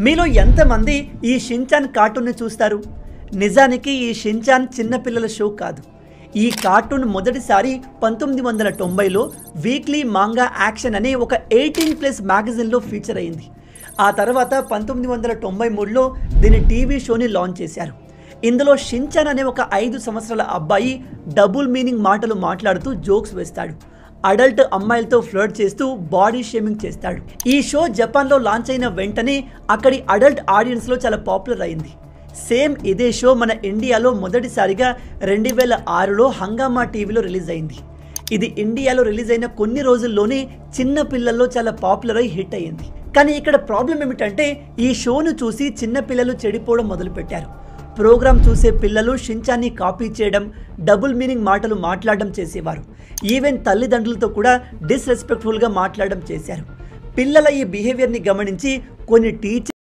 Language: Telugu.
మీలో ఎంతమంది ఈ షిన్చాన్ కార్టూన్ని చూస్తారు? నిజానికి ఈ షిన్చాన్ చిన్నపిల్లల షో కాదు. ఈ కార్టూన్ మొదటిసారి 1990లో వీక్లీ మాంగా యాక్షన్ అనే ఒక 18+ మ్యాగజైన్లో ఫీచర్ అయింది. ఆ తర్వాత 1993లో దీని టీవీ షోని లాంచ్ చేశారు. ఇందులో షిన్చాన్ అనే ఒక 5 సంవత్సరాల అబ్బాయి డబుల్ మీనింగ్ మాటలు మాట్లాడుతూ జోక్స్ వేస్తాడు. అడల్ట్ అమ్మాయిలతో ఫ్లర్ట్ చేస్తూ బాడీ షేమింగ్ చేస్తాడు. ఈ షో జపాన్లో లాంచ్ అయిన వెంటనే అక్కడి అడల్ట్ ఆడియన్స్లో చాలా పాపులర్ అయింది. సేమ్ ఇదే షో మన ఇండియాలో మొదటిసారిగా 2006లో హంగామా టీవీలో రిలీజ్ అయింది. ఇది ఇండియాలో రిలీజ్ అయిన కొన్ని రోజుల్లోనే చిన్న పిల్లల్లో చాలా పాపులర్ అయి హిట్ అయ్యింది. కానీ ఇక్కడ ప్రాబ్లం ఏమిటంటే ఈ షోను చూసి చిన్న పిల్లలు చెడిపోవడం మొదలుపెట్టారు. ప్రోగ్రామ్ చూసే పిల్లలు షిన్చాన్ని కాపీ చేయడం, డబుల్ మీనింగ్ మాటలు మాట్లాడడం చేసేవారు. ఈవెన్ తల్లిదండ్రులతో కూడా డిస్రెస్పెక్ట్ఫుల్గా మాట్లాడడం చేశారు. పిల్లల ఈ బిహేవియర్ని గమనించి కొన్ని టీచర్స్